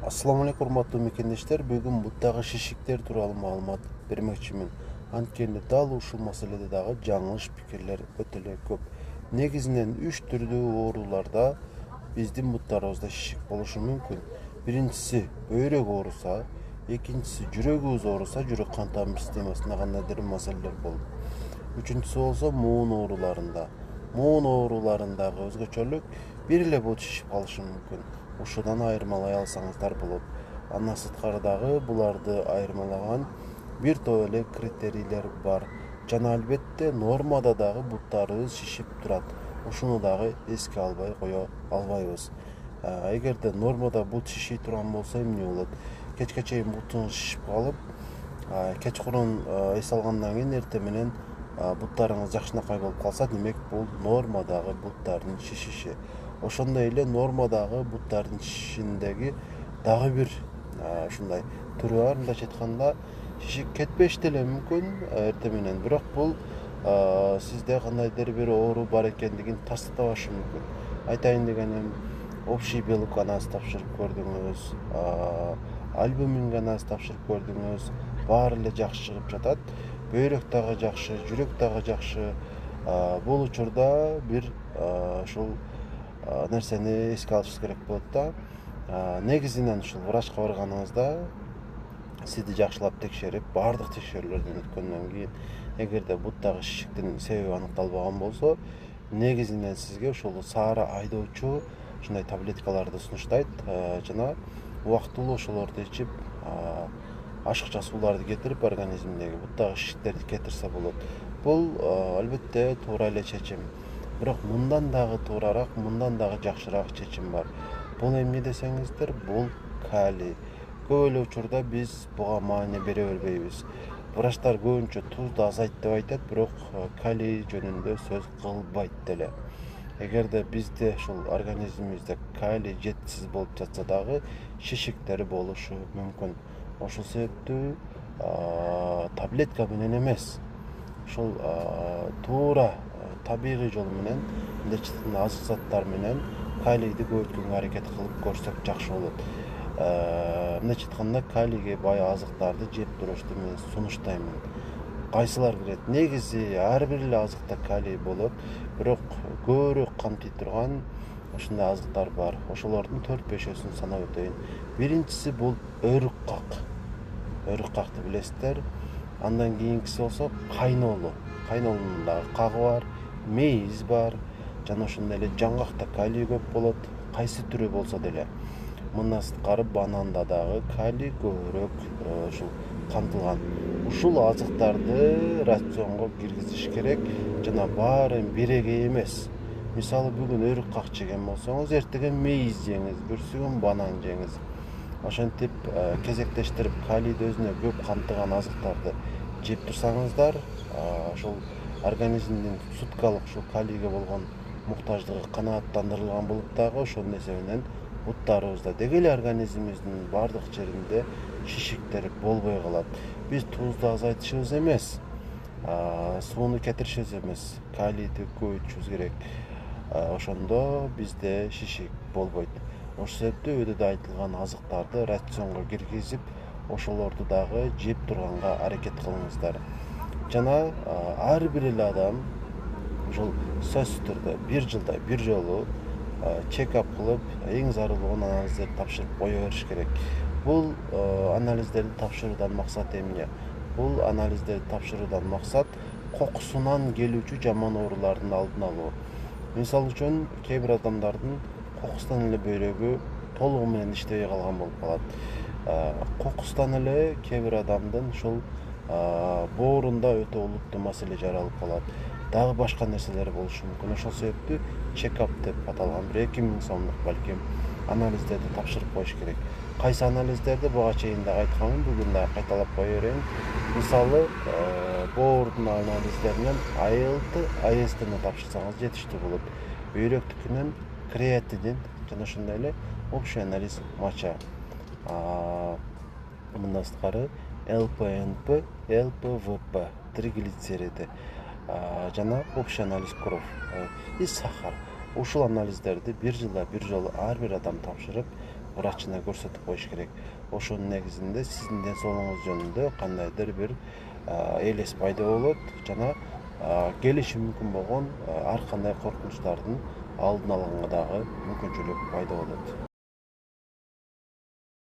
Assalamu alaikum урматтуу мекендештер. Бүгүн буттагы шишиктер тууралуу маалымат бермекчимин. Анткени дал ушул маселеде дагы жаңылыш пикирлер өтө эле көп. Негизинен 3 түрдүү ооруларда биздин буттарыбызда шишик болушу мүмкүн. Биринчиси бөйрөк ооруса, экинчиси жүрөгүбүз ооруса, жүрөк кан тамыр системасында кандайдыр маселелер болуп. Үчүнчүсү болсо муун ооруларында. Муун ооруларындагы өзгөчөлүк бир эле бут шишип калышы мүмкүн. Ушудан айырмалай алсаңыздар болот. Андан сырткары дагы буларды айырмалаган бир топ эле критерийлер бар. Жана албетте нормада дагы буттарыбыз шишип турат. Ушуну дагы эске албай кое албайбыз. Эгерде нормада бут шиший турган болсо эмне болот? Кечке чейин бутуңуз шишип калып, кечкурун эс алгандан кийин эртең менен буттарыңыз жакшынакай болуп калса, демек бул нормадагы буттардын шишиши. Ошондой эле нормадагы буттардын шишишиндеги дагы бир ушундай түрү бар. Мындайча айтканда, шишик кетпеш деле мүмкүн эртең менен, бирок бул сизде кандайдыр бир оору бар экендигин тастабашы мүмкүн. Айтайын дегеним, общий белок анализ тапшырып көрдүңүз, альбумин анализ тапшырып көрдүңүз, баары эле жакшы чыгып жатат. Бөйрөк дагы жакшы, жүрөк дагы жакшы. Бул учурда бир ушул нерсени эске алышыбыз керек болот да. Негизинен ушул врачка барганыңызда сизди жакшылап текшерип, баардык текшерүүлөрдөн өткөндөн кийин, эгерде буттагы шишиктин себеби аныкталбаган болсо, негизинен сизге ушул саара айдоочу ушундай таблеткаларды сунуштайт жана убактылуу ошолорду ичип, ашыкча сууларды кетирип, организмдеги буттагы шишиктерди кетирсе болот. Бул албетте туура эле чечим. Бирок мындан дагы туурараак, мындан дагы жакшыраак чечим бар. Бул эмне десеңиздер, бул калий. Көп эле учурда биз буга маани бере бербейбиз. Врачтар көбүнчө тузду азайт деп айтат, бирок калий жөнүндө сөз кылбайт деле. Эгерде бизде ушул организмибизде калий жетишсиз болуп жатса дагы, шишиктер болушу мүмкүн. Ошол себептүү таблетка менен эмес, ушул туура табигый жол менен, мындайча айтканда азык заттар менен калийди көбөйткөнгө аракет кылып көрсөк жакшы болот. Мындайча айтканда, калийге бай азыктарды жеп турушту мен сунуштаймын. Кайсылар кирет? Негизи ар бир эле азыкта калий болот, бирок көбүрөөк камтый турган ушундай азыктар бар. Ошолордун 4-5өсүн санап өтөйүн. Биринчиси бул өрүк как. Өрүк какты билесиздер. Андан кийинкиси болсо кайнолу. Кайнолунун дагы кагы бар, мейиз бар, жана ошондой эле жаңгакта калий көп болот, кайсы түрү болсо деле. Мындан сырткары бананда дагы калий көбүрөөк ушул камтылган. Ушул азыктарды рационго киргизиш керек, жана баары бирегей эмес. Мисалы бүгүн өрүк как жеген болсоңуз, эртең мейиз жеңиз, бүрсүгүн банан жеңиз. Ошентип кезектештирип калийди өзүнө көп камтыган азыктарды жеп турсаңыздар, ошол организмдин суткалык ушул калийге болгон муктаждыгы канааттандырылган болуп дагы, ошонун эсебинен буттарыбызда деги эле организмибиздин баардык жеринде шишиктер болбой калат. Биз тузду азайтышыбыз эмес, сууну кетиришибиз эмес, калийди көбөйтүшүбүз керек. Ошондо бизде шишик болбойт. Ошол себептүү өйдө айтылган азыктарды рационго киргизип, ошолорду дагы жеп турганга аракет кылыңыздар. Жана ар бир эле адам ушул сөзсүз түрдө бир жылда бир жолу чекап кылып, эң зарыл болгон анализдерди тапшырып кое бериш керек. Бул анализдерди тапшыруудан максат эмне? Бул анализдерди тапшыруудан максат кокусунан келүүчү жаман оорулардын алдын алуу. Мисалы үчүн, кээ бир адамдардын кокустан эле бөйрөгү толугу менен иштебей калган болуп калат. Кокустан эле кээ бир адамдын ушул боорунда өтө олуттуу маселе жаралып калат. Дагы башка нерселер болушу мүмкүн. Ошол себептүү чекап деп аталган бир 2000 сомдук балким анализдерди тапшырып коюш керек. Кайсы анализдерди буга чейин дагы айтканмын, бүгүн дагы кайталап кое берейин. Мисалы, боордун анализдеринен ALT, AST'ни тапшырсаңыз жетиштүү болот. Бөйрөктүкүнөн креатинин жана ошондой эле общий анализ моча. Мындан сырткары ЛПНП, ЛПВП, триглицериди жана общий анализ кровь и сахар. Ушул анализдерди бир жылда бир жолу ар бир адам тапшырып, врачына көрсөтүп коюш керек. Ошонун негизинде сиздин ден соолугуңуз жөнүндө кандайдыр бир элес пайда болот жана келиши мүмкүн болгон ар кандай коркунучтардын алдын алганга дагы мүмкүнчүлүк пайда болот.